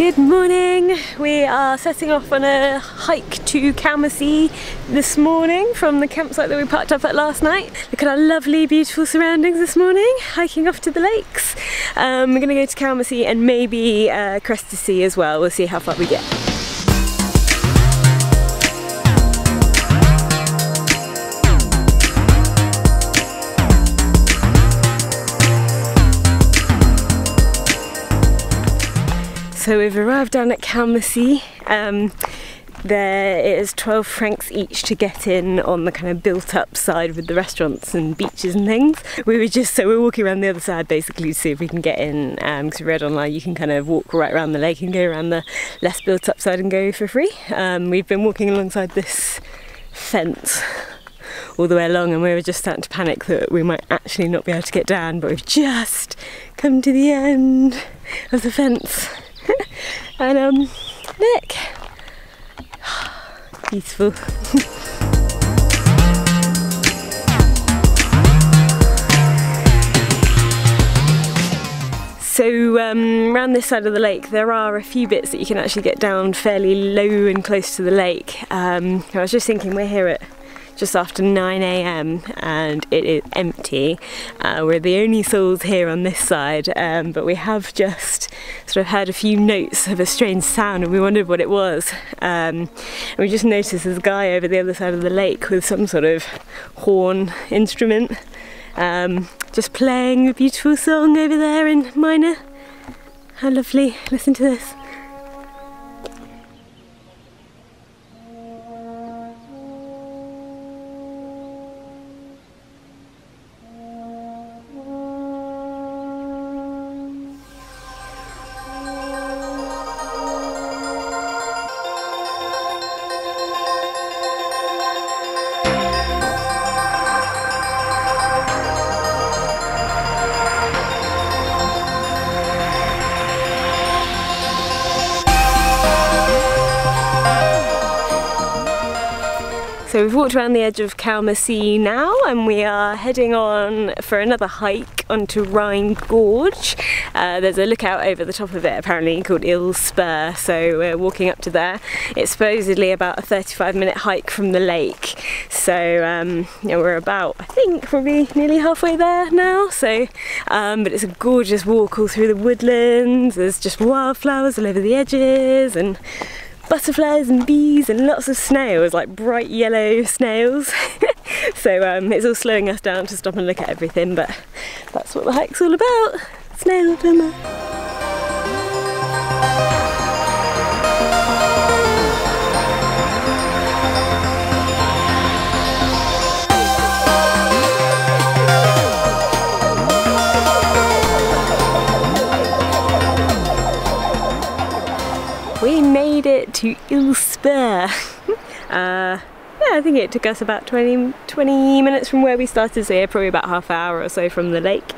Good morning! We are setting off on a hike to Calmersey this morning from the campsite that we parked up at last night. Look at our lovely, beautiful surroundings this morning, hiking off to the lakes. We're going to go to Calmersey and maybe Pt4 as well. We'll see how far we get. So we've arrived down at Calmersey. There is 12 francs each to get in on the kind of built up side with the restaurants and beaches and things. We're walking around the other side basically to see if we can get in, because we read online you can kind of walk right around the lake and go around the less built up side and go for free. We've been walking alongside this fence all the way along and we were just starting to panic that we might actually not be able to get down, but we've just come to the end of the fence. And look, beautiful. So around this side of the lake there are a few bits that you can actually get down fairly low and close to the lake. I was just thinking we're here at just after 9 AM and it is empty. We're the only souls here on this side, but we have just sort of heard a few notes of a strange sound and we wondered what it was. And we just noticed this guy over the other side of the lake with some sort of horn instrument, just playing a beautiful song over there in minor. How lovely, listen to this. So we've walked around the edge of Calmersey now and we are heading on for another hike onto Rhine Gorge. There's a lookout over the top of it apparently called Ile Spur, so we're walking up to there. It's supposedly about a 35-minute hike from the lake, so yeah, we're about, I think, probably nearly halfway there now. So, but it's a gorgeous walk all through the woodlands. There's just wildflowers all over the edges and butterflies and bees and lots of snails, like bright yellow snails. So it's all slowing us down to stop and look at everything, but that's what the hike's all about. Snails in there. We made it to Ile Spur. Yeah, I think it took us about 20 minutes from where we started, so yeah, probably about half an hour or so from the lake.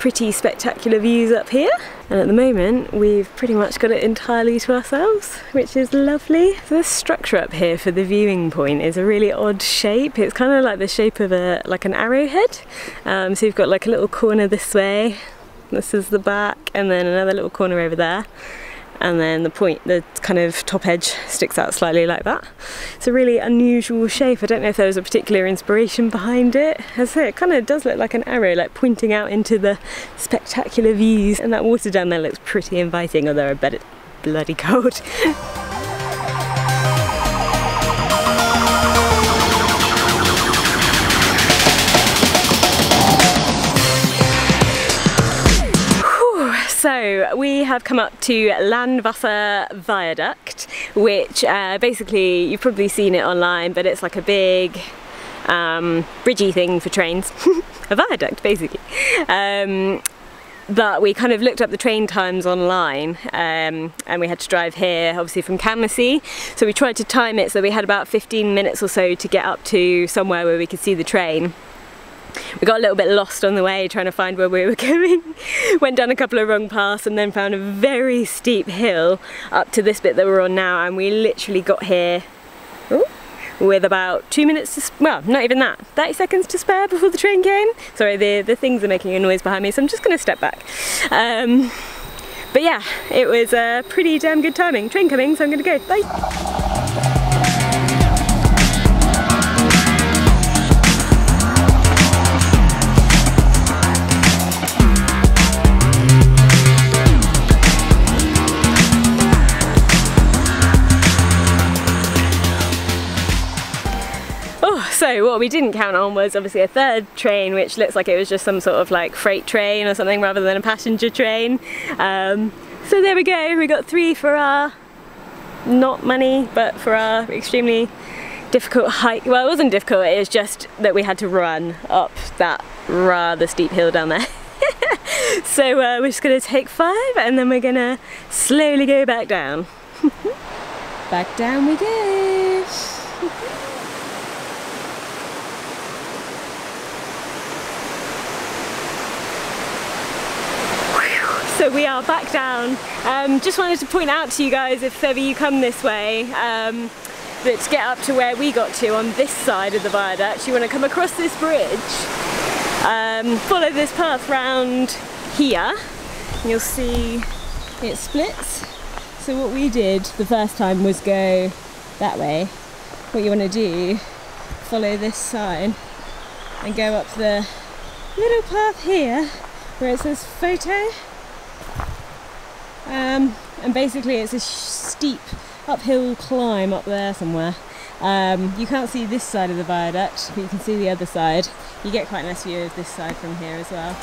Pretty spectacular views up here, and at the moment we've pretty much got it entirely to ourselves, which is lovely. So this structure up here for the viewing point is a really odd shape. It's kind of like the shape of like an arrowhead. So you've got like a little corner this way, this is the back, and then another little corner over there. And then the kind of top edge sticks out slightly like that. It's a really unusual shape. I don't know if there was a particular inspiration behind it. As I say, it kind of does look like an arrow, like pointing out into the spectacular views. And that water down there looks pretty inviting, although I bet it's bloody cold. So we have come up to Landwasser Viaduct, which basically, you've probably seen it online, but it's like a big bridgey thing for trains. A viaduct basically. But we kind of looked up the train times online, and we had to drive here obviously from Calmersey, so we tried to time it so we had about 15 minutes or so to get up to somewhere where we could see the train. We got a little bit lost on the way trying to find where we were going. Went down a couple of wrong paths and then found a very steep hill up to this bit that we're on now, and we literally got here with about 2 minutes to, well, not even that, 30 seconds to spare before the train came. Sorry, the things are making a noise behind me, so I'm just going to step back. But yeah, it was pretty damn good timing. Train coming, so I'm gonna go. Bye. So what we didn't count on was obviously a third train, which looks like it was just some sort of like freight train or something rather than a passenger train. So there we go, we got 3 for our, not money, but for our extremely difficult hike. Well, it wasn't difficult, it was just that we had to run up that rather steep hill down there. So we're just gonna take 5 and then we're gonna slowly go back down. Back down we go. So we are back down. Just wanted to point out to you guys, if ever you come this way, that to get up to where we got to on this side of the viaduct, you want to come across this bridge, follow this path round here, and you'll see it splits. So what we did the first time was go that way. What you want to do, follow this sign and go up the little path here where it says photo. And basically it's a steep uphill climb up there somewhere. You can't see this side of the viaduct, but you can see the other side. You get quite a nice view of this side from here as well.